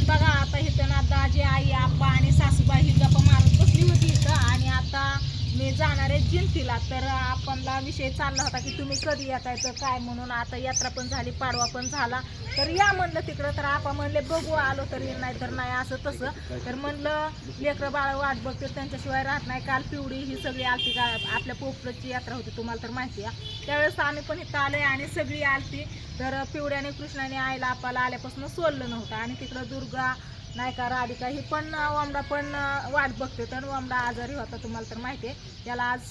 बघा आता इथं ना दाजी आई आप्पा आणि सासूबाई ही गप्पा मारत बसली होती इथं. आणि आता मी जाणार आहे जिंतीला. तर आपणला विषय चालला होता की तुम्ही कधी येताय तर काय म्हणून. आता यात्रा पण झाली, पाडवा पण झाला, तर या म्हणलं तिकडं. तर आपा म्हणले बघू आलो तर येईल, नाही तर नाही, असं तसं. तर म्हणलं लेकरं बाळ वाट बघते, त्यांच्याशिवाय राहत नाही. काल पिवडी ही सगळी आलती का आपल्या पोपटची यात्रा होती, तुम्हाला तर माहिती आहे. त्यावेळेस आम्ही पण इथं आलोय आणि सगळी आलती. तर पिवड्याने कृष्णाने आईला आपाला आल्यापासून सोडलं नव्हतं. आणि तिकडं दुर्गा नाही का राधिका ही पण वामडा पण वाट बघते. तर वामडा आजारी होता, तुम्हाला तर माहिती आहे. त्याला आज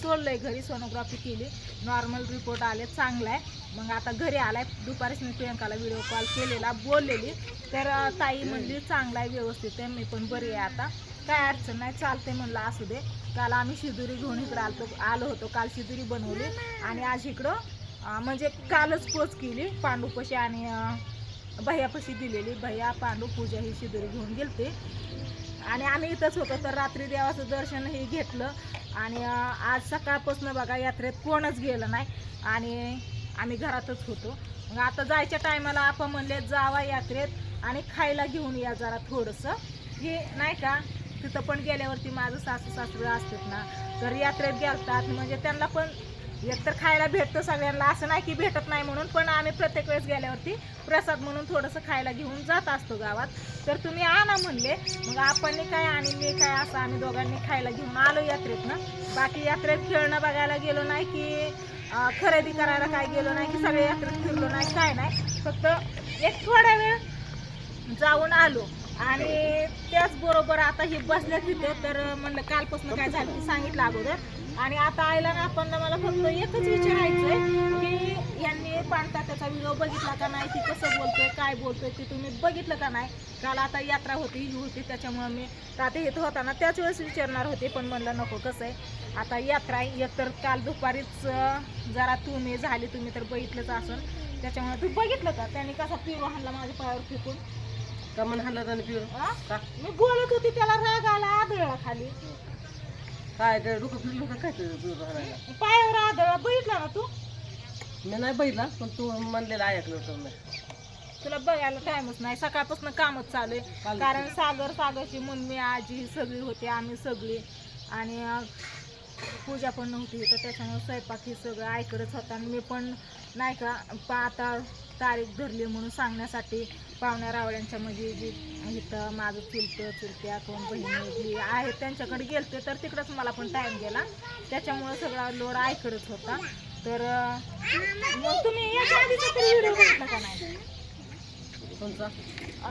सोडलंय घरी, सोनोग्राफी केली, नॉर्मल रिपोर्ट आले, चांगला आहे. मग आता घरी आलाय. दुपारीच मी प्रियंकाला व्हिडिओ कॉल केलेला, बोललेली. तर ताई म्हणली चांगला आहे, व्यवस्थित आहे, मी पण बरी आहे, आता काय अडचण नाही, चालते म्हणलं, असू दे. काल आम्ही शिदुरी घेऊन इकडं आलो होतो. काल शिदुरी बनवली आणि आज इकडं म्हणजे कालच पोच केली पांडूपशी आणि भैयापाशी दिलेली. भैया पांडू पूजा ही शिदुरी घेऊन गेलते आणि आम्ही इथंच होतो. तर रात्री देवाचं दर्शनही घेतलं. आणि आज सकाळपासून बघा यात्रेत कोणच गेलं नाही आणि आम्ही घरातच होतो. मग आता जायच्या टायमाला आपण म्हणले जावा यात्रेत आणि खायला घेऊन या जरा थोडंसं, हे नाही का. तिथं पण गेल्यावरती माझं सासू सासरे असतात ना, तर यात्रेत गेलतात म्हणजे त्यांना पण एकतर खायला भेटतं सगळ्यांना, असं नाही की भेटत नाही म्हणून. पण आम्ही प्रत्येक वेळेस गेल्यावरती प्रसाद म्हणून थोडंसं खायला घेऊन जात असतो गावात. तर तुम्ही आणा म्हणले, मग आपण काय आणि मी काय असं आम्ही दोघांनी खायला घेऊन आलो यात्रेतनं. बाकी यात्रेत खेळणं बघायला गेलो नाही की खरेदी करायला काय गेलो नाही की सगळ्या यात्रेत फिरलो नाही, काय नाही. फक्त एक थोडा वेळ जाऊन आलो. आणि त्याचबरोबर आता ही बसल्या तिथं. तर म्हणलं कालपासून काय झालं ते सांगितलं अगोदर. आणि आता आयला ना आपण मला फक्त एकच विचारायचंय की यांनी पाणतात्याचा व्हिडिओ बघितला का नाही, ती कसं बोलतोय काय बोलतोय ते तुम्ही बघितलं का नाही. काल आता यात्रा होती ही होती, त्याच्यामुळे मी ताते येत होता ना त्याच वेळेस विचारणार होते, पण म्हणलं नको, कसं आहे आता यात्रा आहे. एकतर काल दुपारीच जरा तुम्ही झाली, तुम्ही तर बघितलंच असून, त्याच्यामुळे तू बघितलं का त्यांनी कसा पिरू हाणला माझ्या पायावर फेकून. का मन हाणला त्याने पिऊ मी बोलत होती त्याला राग आला, आदळला खाली, काय ते डोकं फिरलं का काय पिऊ हाणायला? पायावर आदळला. बघितला ना तू? मी नाही बघितला, पण तू म्हणलेलं ऐकलं होतं मी. तुला बघायला टाइमच नाही, सकाळपासून कामच चालू आहे. कारण सागरची मम्मी आजी ही सगळी होती, आम्ही सगळी. आणि पूजा पण नव्हती तर त्याच्यामुळे स्वयंपाक ही सगळं ऐकतच होता. आणि मी पण नाही का आता तारीख धरली म्हणून सांगण्यासाठी पाहुण्या रावळ्यांच्या मध्ये जी इथं माझं चुलत्या कोण बहिणी आहेत त्यांच्याकडे गेलते. तर तिकडंच मला पण टाईम गेला, त्याच्यामुळं सगळा लोड ऐकतच होता. तर मग तुम्ही याच्या आधीचा तरी व्हिडिओ बघितला का नाही? कोणचा?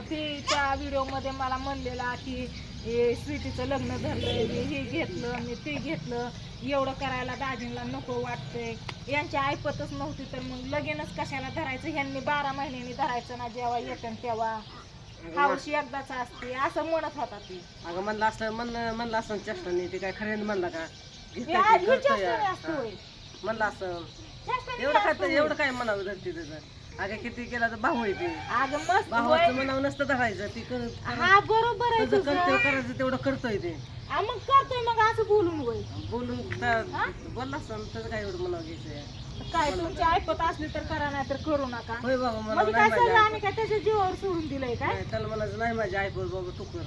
ती त्या व्हिडिओमध्ये मला म्हणलेला की हे स्वीटीचं लग्न धरलं, हे घेतलं, मी ते घेतलं, एवढं करायला दाजींना नको वाटतंय. यांची ऐपतच नव्हती तर मग लगेनच कशाला धरायचं, ह्यांनी 12 महिन्यांनी धरायचं ना, जेव्हा येतं तेव्हा हौशी एकदाच असते, असं म्हणत होता ती. अगं म्हणलं असं म्हणलं असं चेष्टा नाही, ते काय खऱ्याने म्हणलं का म्हणलं असं. एवढं काय म्हणावं धरते त्याचं. अगं किती केला तर भाऊ आहे ते. अगं मस्त भावाचं म्हणावं नसतं धरायचं, ती हा बरोबर आहे तुझं. करायचं तेवढं करतोय ते. मग करतोय मग असं बोलून वय बोलून बोलला असतं त्याचं काय एवढं म्हणावं घ्यायचं. काय तुमची ऐपत असली तर करा, नाही तर करू नका. होय बाबा म्हणजे मला काय नाही सगळं माझ्या आम्ही काय त्याच्या जीवावर सोडून दिलंय काय? त्याला म्हणायचं नाही माझ्या ऐकून बाबा तू कर.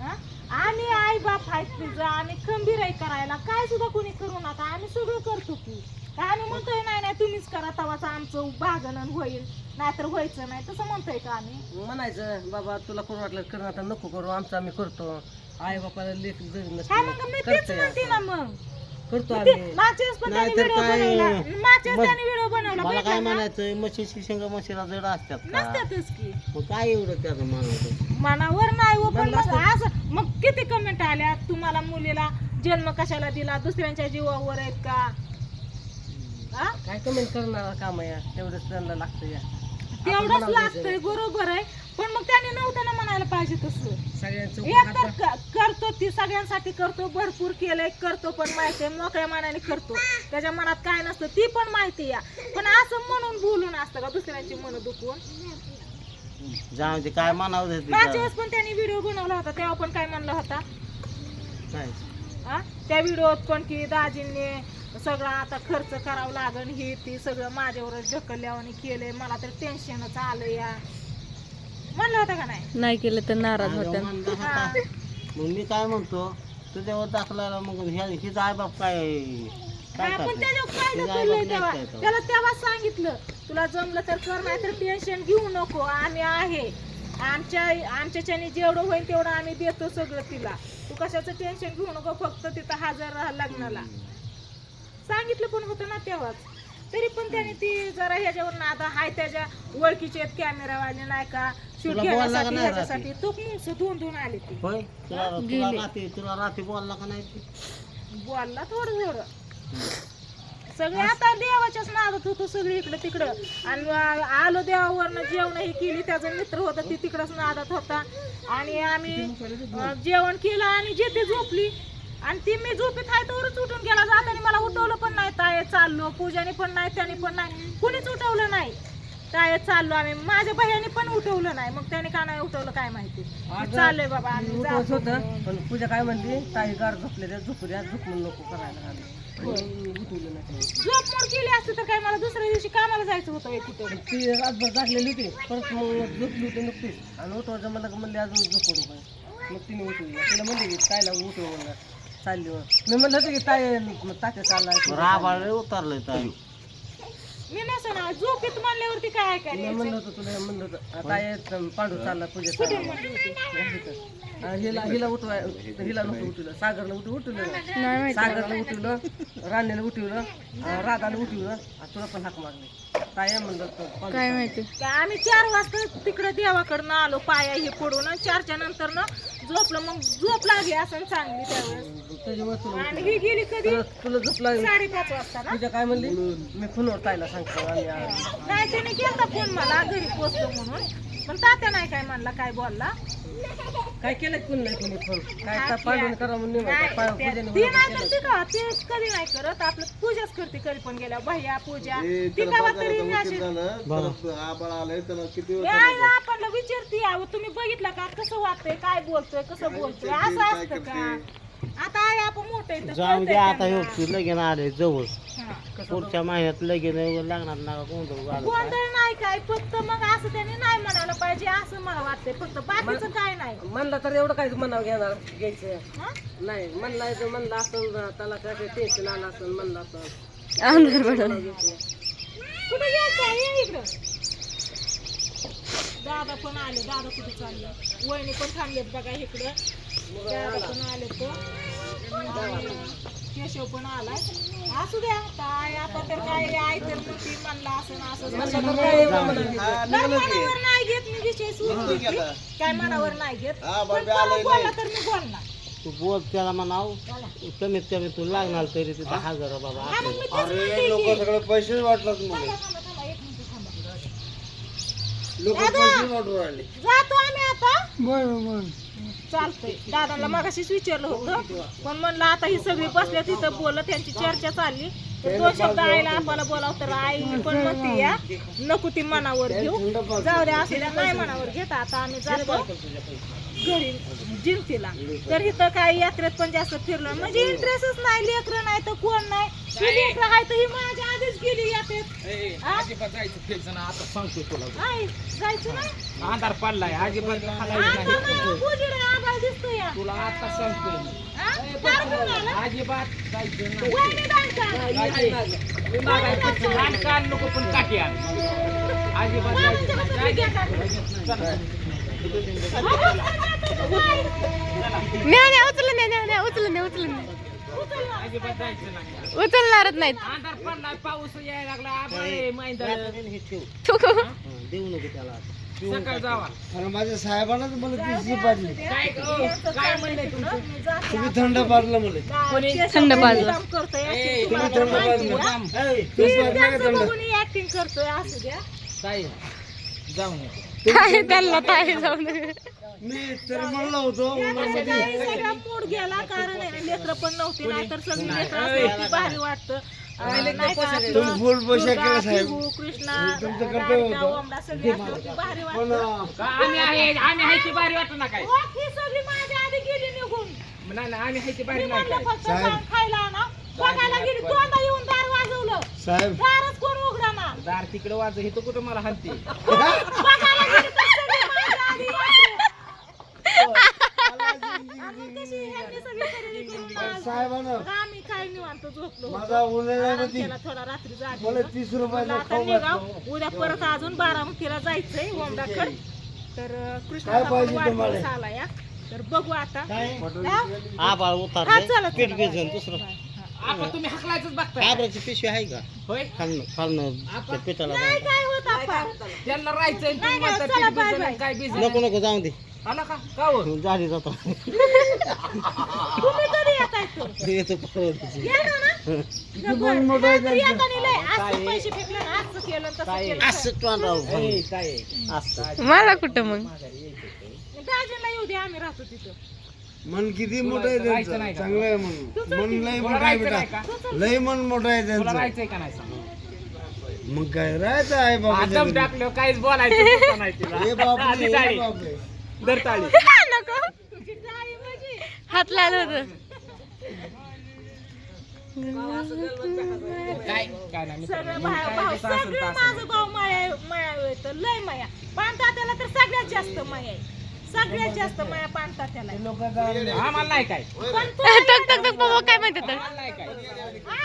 हा? आम्ही आई बाप आहेत तुझं, आम्ही खंबीर आहे करायला, काय सुद्धा कोणी करू नका, आम्ही सगळं करतो की. काय आम्ही म्हणतोय नाही नाही तुम्हीच करा तवाच आमचं भागणं होईल, नाहीतर व्हायचं नाही, तसं म्हणतोय का आम्ही? म्हणायचं बाबा तुला करू वाटलं कर, आता नको करू, आमचं आम्ही करतो. आई बापाला लेख जरी काय मग मी तेच म्हणते ना, मग करतो आम्ही. मागच्याच पण त्यांनी नाहीतर व्हिडिओ काय, बनवला, मागच्याच त्यांनी व्हिडिओ बनवला, मला काय बघितला ना? म्हणायचं, म्हशीची शेंग म्हशीला जड असतात का? नसतातच की मग काय एवढं त्याचं म्हणायचं? मनावर नाही हो, पण मग असं मग किती कमेंट आल्या, तुम्हाला मुलीला जन्म कशाला दिला, दुसऱ्यांच्या जीवावर आहेत का? हा? काय कमेंट करणार काम आहे, तेवढंच त्यांना लागतं या. तेवढंच लागतंय, बरोबर आहे. पण मग त्याने नव्हतं ना म्हणायला पाहिजे तसं. सगळ्यांचं एक तर करतो ती सगळ्यांसाठी करतो, भरपूर केलंय, करतो पण माहिती आहे, मोकळ्या मनाने करतो, त्याच्या मनात काय नसतं ती पण माहिती आहे. पण असं म्हणून बोलून असतं का दुसऱ्यांची मन दुखवून? जाऊ दे, काय म्हणावं ते मागच्या तिला. वेळेस पण त्यांनी व्हिडिओ बनवला होता, तेव्हा पण काय म्हणला होता काय हा? त्या व्हिडिओत पण की दाजींनी सगळं आता खर्च करावं लागन, हे ती सगळं माझ्यावरच ढकलल्यावानी केलंय, मला तर टेन्शनच आलं या. म्हणलं होतं का नाही? नाही केलं तर नाराज अगं होत्या. म्हणलं होता. मग मी काय म्हणतो तुझ्यावर दाखला मग हिचा आई बाप काय काय आपण करते? त्याच्यावर फायदा तिचा आई केलाय बाप तेव्हा. नाही काय त्याला तेव्हा सांगितलं तुला जमलं तर कर, नाही तर टेन्शन घेऊ नको, आम्ही आहे. आमच्याच्याने जेवढं होईल तेवढं आम्ही देतो सगळं तिला. तू कशाचं टेन्शन घेऊ नको, फक्त तिथं हजर राहा लग्नाला. सांगितलं पण होतं ना तेव्हाच. तरी पण त्याने ती जरा ह्याच्यावर आता हाय त्याच्या ओळखीचे आहेत कॅमेरावाले नाही का शूट तुला बोलला का घेण्यासाठी नाही ह्याच्यासाठी तो धुवून आले ती. होय तुला रात्री बोलला का नाही ते? बोलला थोडं सगळे आता देवाच्याच नादात होतो सगळे इकडं तिकडं. आणि आलो देवावरनं जेवण ही केली, त्याचा मित्र होता ती तिकडंच नादात होता. आणि आम्ही जेवण केलं आणि जेथे झोपली आणि ती मी झोपेत आहे तोवरच उठून गेला. जाताना मला उठवलं पण नाही, ताय चाललो, पूजाने पण नाही, त्याने पण नाही, कुणीच उठवलं नाही. ताय चाललो आम्ही, माझ्या बहिणी पण उठवलं नाही. मग त्याने का नाही उठवलं काय माहिती. चाललोय बाबा आम्ही उठवत जातो. होतं पण पूजा काय म्हणली ताई गार झोपले त्या झोपू द्या, झोप म्हणून नको करायला आम्ही. उठवलं नाही झोप मोड केली असते तर काय मला दुसऱ्या दिवशी कामाला जायचं होतं होय तिथं. ती रातभर जागलेली होती, परत मग झोपली होती नुकतीच आणि उठवायचं म्हणलं का म्हणले अजून झोपू काय. मग तिने उठवली, तिला म्हणले की ताईला उठव म्हणलं चालली. मी म्हणलं होतं की ताई तात्या चालला राबाळ उतरलंय ताई. मी नसं ना झोपेत म्हणल्यावरती काय मी ऐकायला म्हणलं होतं तुला म्हणलं होतं ताई पांडू चालला पूजा चालला. हिला उठवाय हिला नव्हतं उठवलं, सागरला उठवलं नाही माहिती. सागरला उठवलं, राणीला उठवलं, राधाला उठवलं आणि तुला पण हाक मारली. काय म्हणलं काय माहिती. का आम्ही 4 वाजता तिकडे देवाकडनं आलो, पाया हे पडून. 4च्या नंतर न झोपलं, मग झोप लागली असं चांगली त्यावेळेस. त्याच्यामुळे तुला आणि ही गेली कधी तुला झोप लागली. 5:30 वाजता ना. पूजा काय म्हणली मी फोनवर ताईला सांगतो आम्ही नाही त्याने केलता फोन मला घरी पोचतो म्हणून, पण तात्या नाही काय म्हणला, काय बोलला. काय केलं कोण नाही कोणी फोन काय पांडून करा म्हणून नाही, पूजेने ती नाही तर ती का ती कधी नाही करत, आपलं पूजाच करते कधी पण गेल्या भैया पूजा ती का तरी अशी आपल्याला विचारते. अहो तुम्ही बघितलं का कसं वाटतंय, काय बोलतोय, कसं बोलतोय, असं असतं का. आता आहे आपण मोठे जाऊ दे आता हे लगीन आले जवळ, पुढच्या महिन्यात लगीन लागणार ना कोणतं घालू काय? गोंधळ नाही काय, फक्त मग असं त्याने नाही म्हणायला पाहिजे असं मला वाटतंय, फक्त बाकीचं काय नाही. म्हणलं तर एवढं काय म्हणावं घ्यायचं हा? नाही म्हणलं असं त्याला काय टेन्शन आलं असं म्हणलं असं अंधार पडला. कुठे गेलता? ये इकडं. दादा पण आले, दादा कुठे चालले, वहिनी पण थांबलेत बघा इकडं. दादा पण आले तो, केशव पण आलाय. असू द्या काय आता तर काय आई तर ती म्हणला असं ना असं मनावर नाही घेत मी विषय सुरू काय मनावर नाही घेत, पण बोलला तर मी बोलणार. तू बोल त्याला म्हणाव कमीत कमी तू लागणार तरी तिथं 1000 बाबा. हा, मग मी तेच म्हणते की. सगळे पैसे वाटलात थांबा, थांबा, थांबा, एक मिनिट थांबा. लोक पैसे वाटू राहिले. जातो आम्ही आता. चालतंय. दादाला मगाशीच विचारलं होतं, पण म्हणलं आता ही सगळी बसल्या तिथं बोलत त्यांची चर्चा चालली तर 2 शब्द आईला आम्हाला बोलावं, तर आई पण म्हणते या नको ती मनावर घेऊ, जाऊ द्या असू द्या, नाही मनावर घेत. आता आम्ही जातो घरी जिंतीला. तर इथं काय यात्रेत पण जास्त फिरलं म्हणजे इंटरेस्टच नाही, लेकरं नाही तर कोण नाही. लेकरं आहे तर ही माझ्या आधीच गेली यात्रेत. हा? आता सांगतो तुला नाही जायचं ना. आधार पडलाय अजिबात आभाळ दिसतोय या. तुला आता सांगतो मी. हा? फार ऊन आलं. अजिबात जायचं नाही. वहिनी दांडका. लहान कान नको पण काठी आण. अजिबात जायचं नाही. चला. अजिबात जायचं नाही. उचलणारच नाहीत. आधार पडलाय पाऊस यायला लागला आभाळ आहे, मैदान. हे ठेव देऊ नको त्याला. सकाळ जावा. आणि माझ्या साहेबांनाच मला पिशवी पाडली. काय काय म्हणलंय तुमचं? मी जाते. तुम्ही थंड पाडलं मला. थंड पाजलं. काम करतोय, acting तुम्ही तुम्हाला थंड माहिती पाजलं. आहे, हा? तुम्ही पाजलं का त्यांचं थंड? बघून ही acting करतोय, असू द्या. ताई जाऊ नये. काय त्यांना ताई जाऊन मी तर म्हणलं होतो त्यापेक्षा नाही सगळा मूड गेला, कारण आहे ना, लेकरं पण नव्हती, नाहीतर सगळी लेकरं असली की भारी वाटतं. नाही का आपलं तुम्ही फुल पोशाख केला दुर्गा, साहेब. पिहू, कृष्णा, तुमचं कर्तव्य राधिका, होतं. ओमला सगळी असली की भारी पण वाटतं. का आम्ही आहे ती बारी वाटत ना काय. हो, ही सगळी माझ्या आधी गेली निघून. नाही ना आम्ही आहे ती मी बारी नाही म्हणलं काय. फक्त साहेब. सांग खायला ना, बघायला गेली, दोनदा येऊन दार वाजवलं, साहेब दारच कोण उघडा ना. दार तिकडे वाजव हे तो कुठं मला हलते. बघायला गेली तर सगळी माझ्या निवांत झोपलो माझा होतो. उन्हाळ्यामध्ये आराम केला थोडा रात्री मला जागलो. 30 म्हणलं रुपयाचा आता खाऊ निघाव घातला. उद्या परत अजून बारामतीला जायचंय होमडाकड. तर काय कृष्णाचा पाहिजे पण तुम्हाला? वाढदिवस आला या. तर बघू आता हा? आबाळ हा, उतारले चला, पीठ चला. भिजून दुसरं आपण तुम्ही हकलायचंच बघताय आबाळची पिशवी आहे का होय खालनं त्या पिठाला नाही काय होत आपण. त्यांना राहायचंय नाही, तुम्ही म्हणता चला, पीठ बाय, भिजलं, बाय. काय भिजलं नको नको जाऊ दे आला का का हो? झाली जातो तुम्ही कधी येताय तर? येतो परत या ना ना. पण मोठं आहे नाहीतर येताना लय असं पैसे फेकले ना, असं केलं तसं केलं. असं तोंडावर ए, घालून. काय आहे? असं मला कुठं मग दाजीला येऊ दे, आम्ही राहतो तिथं. मन किती मोठं आहे राहायचं त्यांचं नाही का? चांगलं आहे मन मन लय तुला मोठं आहे राहायचं नाही बेटा का? लय मन मोठं आहे तुला त्यांचं राहायचंय का नाही सांग? मग काय राहायचं आहे बाबा आदम टाकलं काहीच बोलायचं सुद्धा नाही तिला. हे बाप आधी रे, टाळी. हे बाप रे. दर टाळी. नको तुझी जाई म्हणजे. हात लाल होत काय काय नाही मित्रांनो. सगळं मग भाऊ काय भाऊ ते सासू सगळं सासू. माझं भाऊ माया येतं लय माया. पानतात्याला तर सगळ्यात जास्त माया आहे. सगळ्यात जास्त माया पानतात्याला आहे. आम्हाला नाही काय पण तू टक टक टक बाबा काय म्हणते तर आम्हाला नाही काय हा,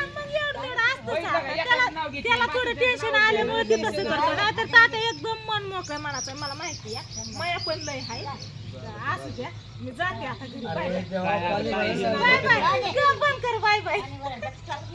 मग एवढं एवढं असतंच होय, आता. एखादं त्याला नाव घेतलं, त्याला बाकीचं थोडं टेन्शन नाव आल्यामुळे ते घेतलं, तसं करतो. नाहीतर तात्या एकदम मन मोकळं मनाचं मला माहिती आहे. माया पण लय आहे. असू द्या मी जाते आता घरी. Bye bye. काय- बाय बाय. बंद कर. Bye bye.